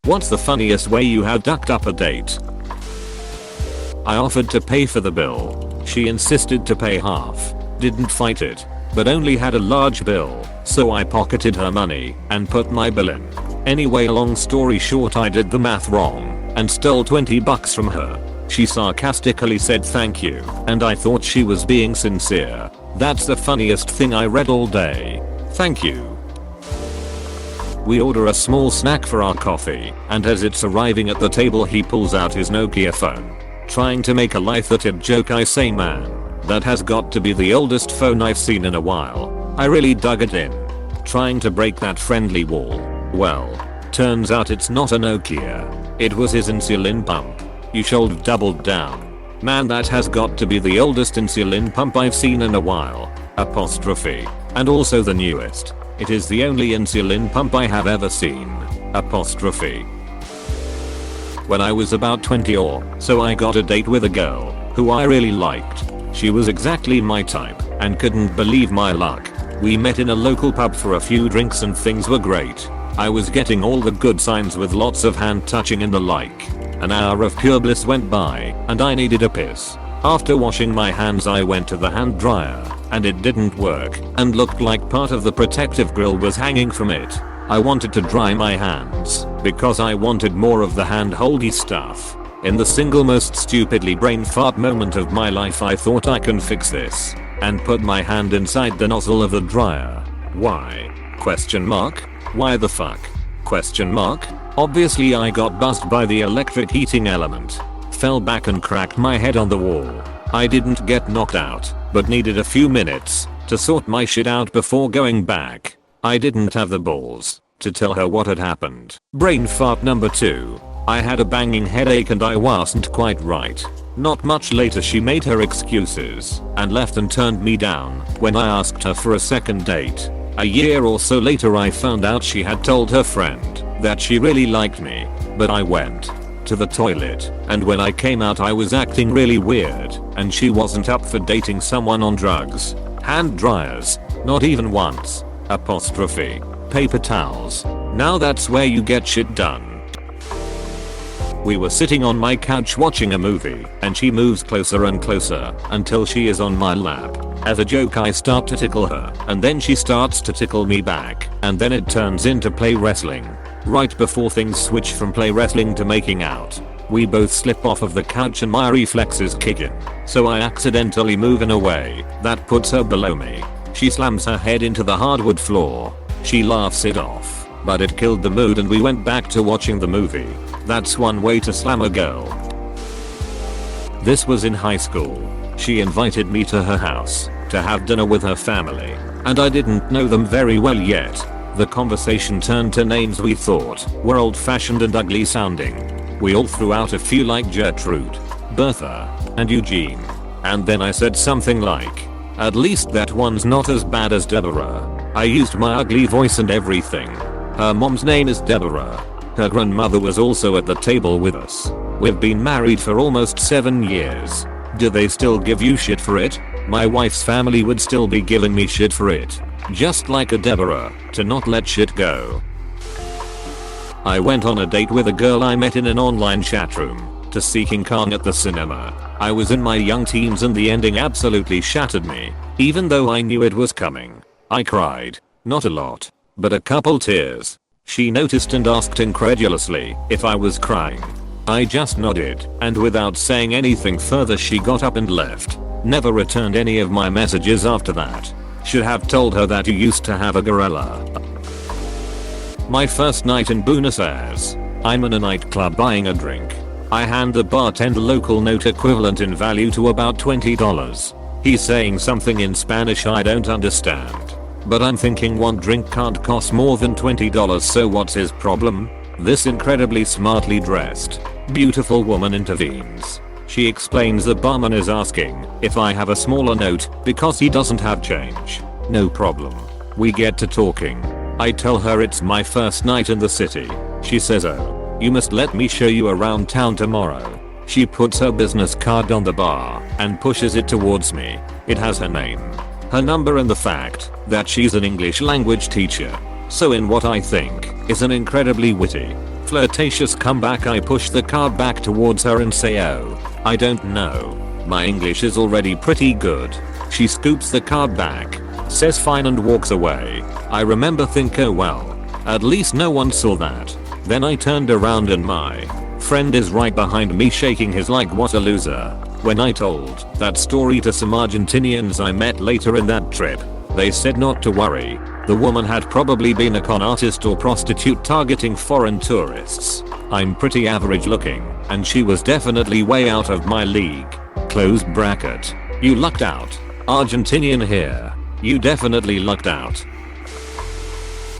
What's the funniest way you have ducked up a date? I offered to pay for the bill. She insisted to pay half. Didn't fight it, but only had a large bill, so I pocketed her money and put my bill in. Anyway, long story short, I did the math wrong and stole $20 from her. She sarcastically said thank you, and I thought she was being sincere. That's the funniest thing I read all day. Thank you. We order a small snack for our coffee, and as it's arriving at the table he pulls out his Nokia phone. Trying to make a light-hearted joke, I say, man, that has got to be the oldest phone I've seen in a while. I really dug it in. Trying to break that friendly wall. Well, turns out it's not a Nokia. It was his insulin pump. You should have doubled down. Man, that has got to be the oldest insulin pump I've seen in a while. Apostrophe. And also the newest. It is the only insulin pump I have ever seen. Apostrophe. When I was about 20 or so, I got a date with a girl who I really liked. She was exactly my type and couldn't believe my luck. We met in a local pub for a few drinks and things were great. I was getting all the good signs with lots of hand touching and the like. An hour of pure bliss went by and I needed a piss. After washing my hands, I went to the hand dryer and it didn't work and looked like part of the protective grill was hanging from it. I wanted to dry my hands because I wanted more of the hand-holdy stuff. In the single most stupidly brain fart moment of my life, I thought I can fix this and put my hand inside the nozzle of the dryer. Why? Question mark. Why the fuck? Question mark. Obviously I got buzzed by the electric heating element. Fell back and cracked my head on the wall. I didn't get knocked out, but needed a few minutes to sort my shit out before going back. I didn't have the balls to tell her what had happened. Brain fart number 2. I had a banging headache and I wasn't quite right. Not much later she made her excuses and left and turned me down when I asked her for a second date. A year or so later I found out she had told her friend that she really liked me, but I went to the toilet and when I came out I was acting really weird and she wasn't up for dating someone on drugs. Hand dryers, not even once. Apostrophe. Paper towels. Now that's where you get shit done. We were sitting on my couch watching a movie and she moves closer and closer until she is on my lap. As a joke I start to tickle her and then she starts to tickle me back and then it turns into play wrestling. Right before things switch from play wrestling to making out, we both slip off of the couch and my reflexes kick in. So I accidentally move in a way that puts her below me. She slams her head into the hardwood floor. She laughs it off, but it killed the mood and we went back to watching the movie. That's one way to slam a girl. This was in high school. She invited me to her house to have dinner with her family, and I didn't know them very well yet. The conversation turned to names we thought were old-fashioned and ugly sounding. We all threw out a few like Gertrude, Bertha, and Eugene. And then I said something like, "At least that one's not as bad as Deborah." I used my ugly voice and everything. Her mom's name is Deborah. Her grandmother was also at the table with us. We've been married for almost 7 years. Do they still give you shit for it? My wife's family would still be giving me shit for it. Just like a Deborah, to not let shit go. I went on a date with a girl I met in an online chat room to see King Kong at the cinema. I was in my young teens and the ending absolutely shattered me, even though I knew it was coming. I cried. Not a lot, but a couple tears. She noticed and asked incredulously if I was crying. I just nodded, and without saying anything further she got up and left. Never returned any of my messages after that. Should have told her that you used to have a gorilla. My first night in Buenos Aires. I'm in a nightclub buying a drink. I hand the bartender local note equivalent in value to about $20. He's saying something in Spanish I don't understand. But I'm thinking one drink can't cost more than $20, so what's his problem? This incredibly smartly dressed, beautiful woman intervenes. She explains the barman is asking if I have a smaller note because he doesn't have change. No problem. We get to talking. I tell her it's my first night in the city. She says, "Oh, you must let me show you around town tomorrow." She puts her business card on the bar and pushes it towards me. It has her name, her number and the fact that she's an English language teacher. So in what I think is an incredibly witty, flirtatious comeback, I push the card back towards her and say, "Oh, I don't know. My English is already pretty good." She scoops the card back, says fine and walks away. I remember thinking, oh well, at least no one saw that. Then I turned around and my friend is right behind me shaking his like what a loser. When I told that story to some Argentinians I met later in that trip, they said not to worry. The woman had probably been a con artist or prostitute targeting foreign tourists. I'm pretty average looking, and she was definitely way out of my league. Close bracket. You lucked out. Argentinian here. You definitely lucked out.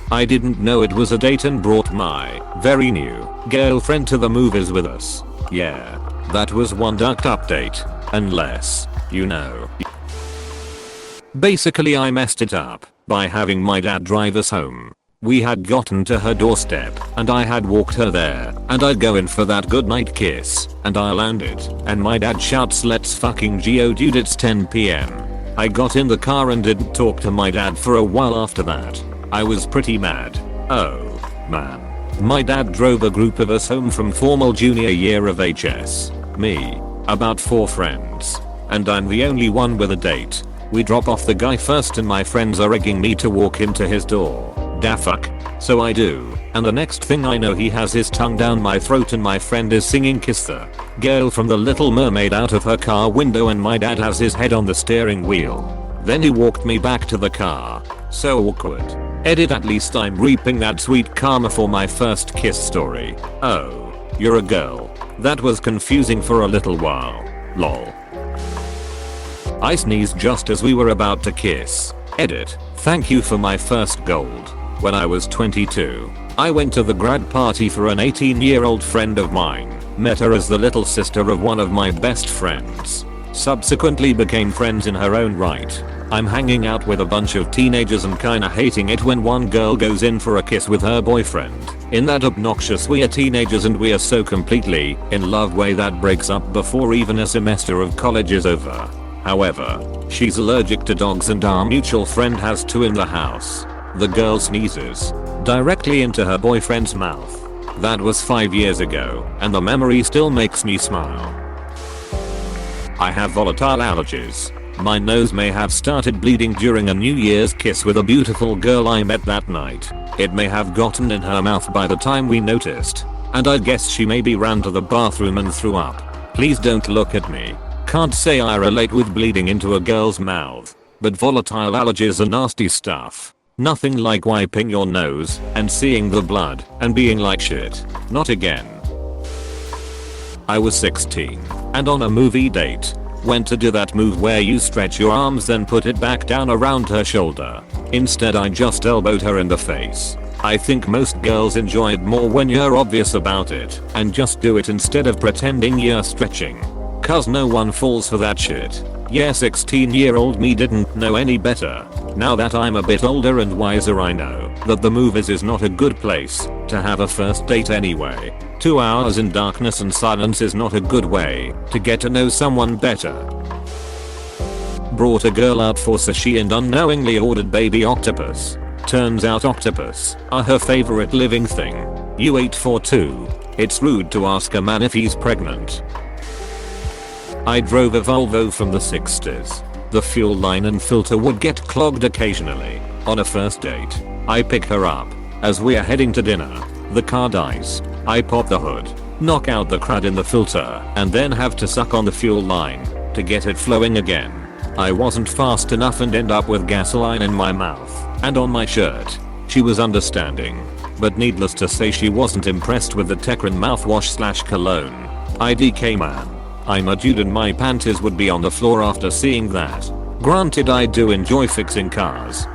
I didn't know it was a date and brought my very new girlfriend to the movies with us. Yeah, that was one ducked update. Unless, you know. Basically I messed it up by having my dad drive us home. We had gotten to her doorstep and I had walked her there and I'd go in for that goodnight kiss and I landed and my dad shouts, "Let's fucking go dude, it's 10 PM. I got in the car and didn't talk to my dad for a while after that. I was pretty mad. Oh man. My dad drove a group of us home from formal junior year of HS. Me, about 4 friends, and I'm the only one with a date. We drop off the guy first and my friends are egging me to walk him to his door. Da fuck. So I do, and the next thing I know he has his tongue down my throat and my friend is singing "Kiss the Girl" from The Little Mermaid out of her car window and my dad has his head on the steering wheel. Then he walked me back to the car. So awkward. Edit, at least I'm reaping that sweet karma for my first kiss story. Oh, you're a girl. That was confusing for a little while. Lol. I sneezed just as we were about to kiss. Edit. Thank you for my first gold. When I was 22, I went to the grad party for an 18-year-old friend of mine. Met her as the little sister of one of my best friends. Subsequently became friends in her own right. I'm hanging out with a bunch of teenagers and kinda hating it when one girl goes in for a kiss with her boyfriend. In that obnoxious "we are teenagers and we are so completely in love" way that breaks up before even a semester of college is over. However, she's allergic to dogs and our mutual friend has 2 in the house. The girl sneezes directly into her boyfriend's mouth. That was 5 years ago, and the memory still makes me smile. I have volatile allergies. My nose may have started bleeding during a New Year's kiss with a beautiful girl I met that night. It may have gotten in her mouth by the time we noticed, and I guess she maybe ran to the bathroom and threw up. Please don't look at me. Can't say I relate with bleeding into a girl's mouth, but volatile allergies are nasty stuff. Nothing like wiping your nose and seeing the blood and being like shit. Not again. I was 16 and on a movie date. Went to do that move where you stretch your arms then put it back down around her shoulder. Instead I just elbowed her in the face. I think most girls enjoy it more when you're obvious about it and just do it instead of pretending you're stretching. Cause no one falls for that shit. Yeah, 16-year-old me didn't know any better. Now that I'm a bit older and wiser, I know that the movies is not a good place to have a first date anyway. 2 hours in darkness and silence is not a good way to get to know someone better. Brought a girl out for sushi and unknowingly ordered baby octopus. Turns out octopus are her favorite living thing. You ate for 2. It's rude to ask a man if he's pregnant. I drove a Volvo from the 60s. The fuel line and filter would get clogged occasionally. On a first date, I pick her up. As we are heading to dinner, the car dies. I pop the hood, knock out the crud in the filter, and then have to suck on the fuel line to get it flowing again. I wasn't fast enough and end up with gasoline in my mouth and on my shirt. She was understanding, but needless to say she wasn't impressed with the Tekran mouthwash/cologne. IDK man. I'm a dude and my panties would be on the floor after seeing that. Granted, I do enjoy fixing cars.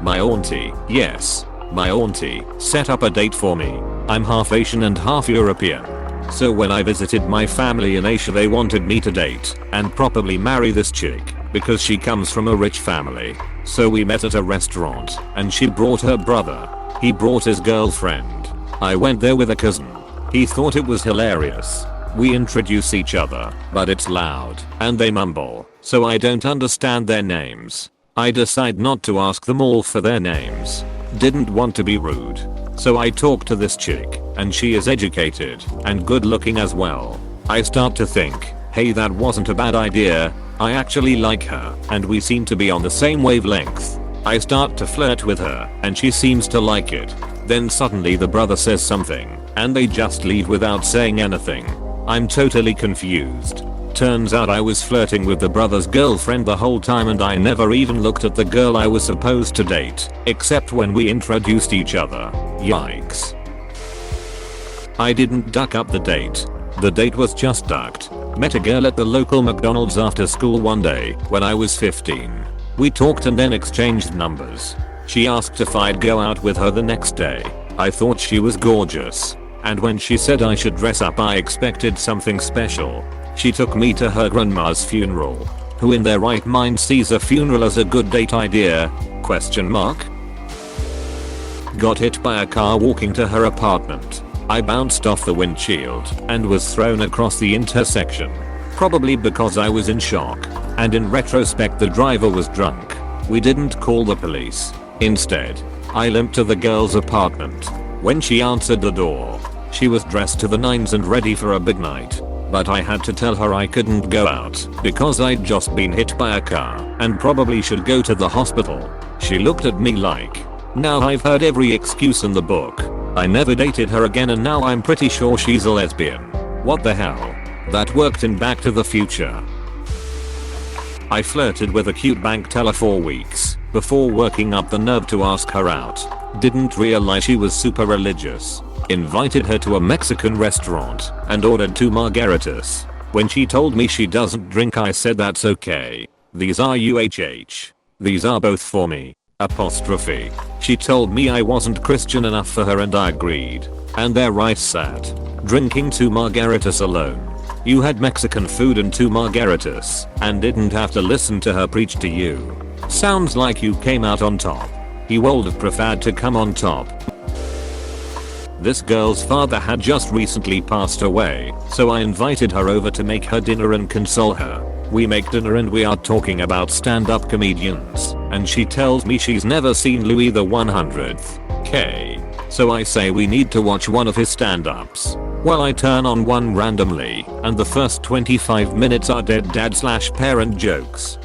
My auntie, yes, my auntie, set up a date for me. I'm half Asian and half European. So when I visited my family in Asia, they wanted me to date and probably marry this chick because she comes from a rich family. So we met at a restaurant and she brought her brother. He brought his girlfriend. I went there with a cousin. He thought it was hilarious. We introduce each other, but it's loud and they mumble, so I don't understand their names. I decide not to ask them all for their names. Didn't want to be rude. So I talk to this chick, and she is educated and good looking as well. I start to think, hey, that wasn't a bad idea. I actually like her, and we seem to be on the same wavelength. I start to flirt with her, and she seems to like it. Then suddenly the brother says something, and they just leave without saying anything. I'm totally confused. Turns out I was flirting with the brother's girlfriend the whole time, and I never even looked at the girl I was supposed to date, except when we introduced each other. Yikes. I didn't duck up the date. The date was just ducked. Met a girl at the local McDonald's after school one day when I was 15. We talked and then exchanged numbers. She asked if I'd go out with her the next day. I thought she was gorgeous. And when she said I should dress up, I expected something special. She took me to her grandma's funeral. Who in their right mind sees a funeral as a good date idea? Question mark. Got hit by a car walking to her apartment. I bounced off the windshield and was thrown across the intersection. Probably because I was in shock. And in retrospect, the driver was drunk. We didn't call the police. Instead, I limped to the girl's apartment. When she answered the door, she was dressed to the nines and ready for a big night. But I had to tell her I couldn't go out because I'd just been hit by a car and probably should go to the hospital. She looked at me like, now I've heard every excuse in the book. I never dated her again, and now I'm pretty sure she's a lesbian. What the hell? That worked in Back to the Future. I flirted with a cute bank teller for weeks before working up the nerve to ask her out. Didn't realize she was super religious. Invited her to a Mexican restaurant and ordered 2 margaritas. When she told me she doesn't drink, I said that's okay. These are UHH. These are both for me. Apostrophe. She told me I wasn't Christian enough for her, and I agreed. And there I sat, drinking 2 margaritas alone. You had Mexican food and 2 margaritas and didn't have to listen to her preach to you. Sounds like you came out on top. He would have preferred to come on top. This girl's father had just recently passed away, so I invited her over to make her dinner and console her. We make dinner and we are talking about stand-up comedians, and she tells me she's never seen Louis the 100th. So I say we need to watch one of his stand-ups. Well, I turn on one randomly, and the first 25 minutes are dead dad/parent jokes.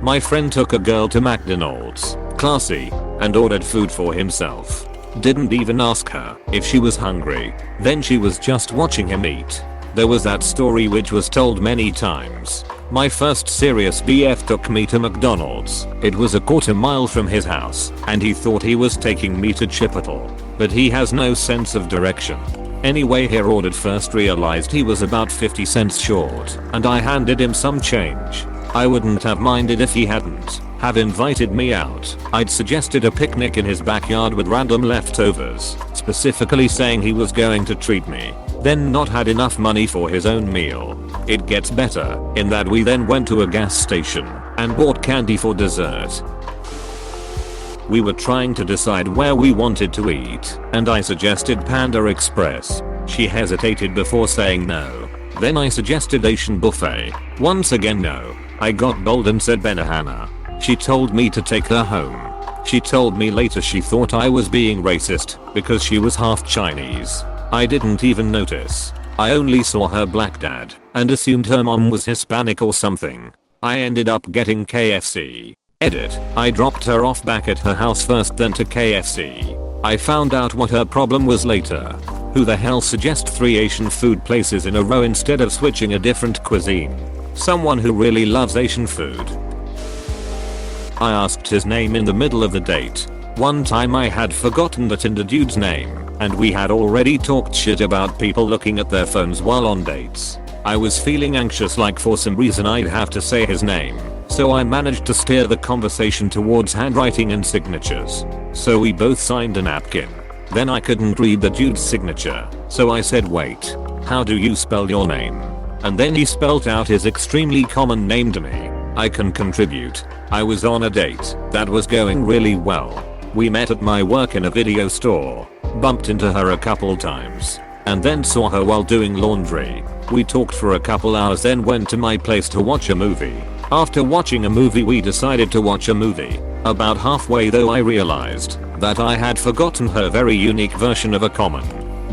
My friend took a girl to McDonald's, classy, and ordered food for himself. Didn't even ask her if she was hungry. Then she was just watching him eat. There was that story which was told many times. My first serious BF took me to McDonald's. It was a quarter mile from his house, and he thought he was taking me to Chipotle. But he has no sense of direction. Anyway, he ordered first, realized he was about 50 cents short, and I handed him some change. I wouldn't have minded if he hadn't have invited me out. I'd suggested a picnic in his backyard with random leftovers, specifically saying he was going to treat me, then not had enough money for his own meal. It gets better in that we then went to a gas station and bought candy for dessert. We were trying to decide where we wanted to eat, and I suggested Panda Express. She hesitated before saying no. Then I suggested Asian buffet. Once again no. I got bold and said Benihana. She told me to take her home. She told me later she thought I was being racist because she was half Chinese. I didn't even notice. I only saw her black dad and assumed her mom was Hispanic or something. I ended up getting KFC. Edit. I dropped her off back at her house first, then to KFC. I found out what her problem was later. Who the hell suggests 3 Asian food places in a row instead of switching a different cuisine? Someone who really loves Asian food. I asked his name in the middle of the date. One time I had forgotten the Tinder dude's name, and we had already talked shit about people looking at their phones while on dates. I was feeling anxious, like for some reason I'd have to say his name, so I managed to steer the conversation towards handwriting and signatures. So we both signed a napkin. Then I couldn't read the dude's signature, so I said, wait, how do you spell your name? And then he spelled out his extremely common name to me. I can contribute. I was on a date that was going really well. We met at my work in a video store, bumped into her a couple times, and then saw her while doing laundry. We talked for a couple hours, then went to my place to watch a movie. After watching a movie, we decided to watch a movie. About halfway though, I realized that I had forgotten her very unique version of a common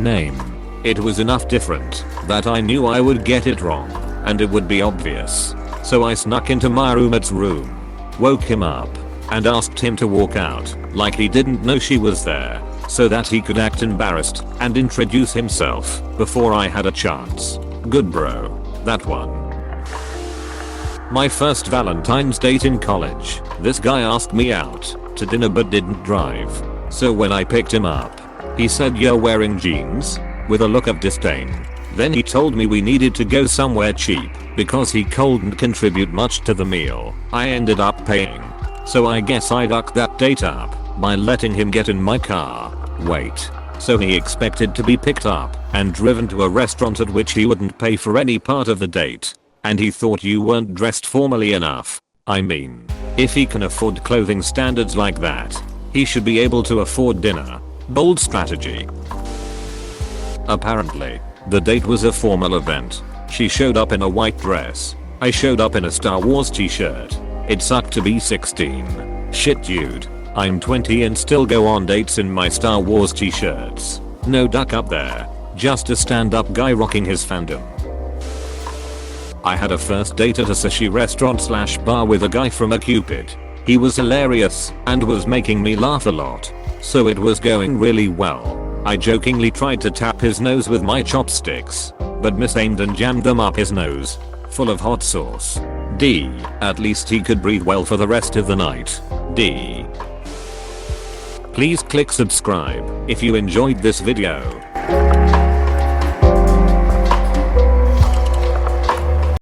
name. It was enough different that I knew I would get it wrong and it would be obvious. So I snuck into my roommate's room, woke him up, and asked him to walk out like he didn't know she was there so that he could act embarrassed and introduce himself before I had a chance. Good bro. That one. My first Valentine's date in college. This guy asked me out to dinner but didn't drive. So when I picked him up, he said, "You're wearing jeans?" with a look of disdain. Then he told me we needed to go somewhere cheap because he couldn't contribute much to the meal. I ended up paying. So I guess I ducked that date up by letting him get in my car. Wait. So he expected to be picked up and driven to a restaurant at which he wouldn't pay for any part of the date. And he thought you weren't dressed formally enough. I mean, if he can afford clothing standards like that, he should be able to afford dinner. Bold strategy. Apparently, the date was a formal event. She showed up in a white dress. I showed up in a Star Wars t-shirt. It sucked to be 16. Shit dude. I'm 20 and still go on dates in my Star Wars t-shirts. No duck up there. Just a stand-up guy rocking his fandom. I had a first date at a sushi restaurant / bar with a guy from cked. He was hilarious and was making me laugh a lot. So it was going really well. I jokingly tried to tap his nose with my chopsticks, but misaimed and jammed them up his nose, full of hot sauce. D. At least he could breathe well for the rest of the night. D. Please click subscribe if you enjoyed this video.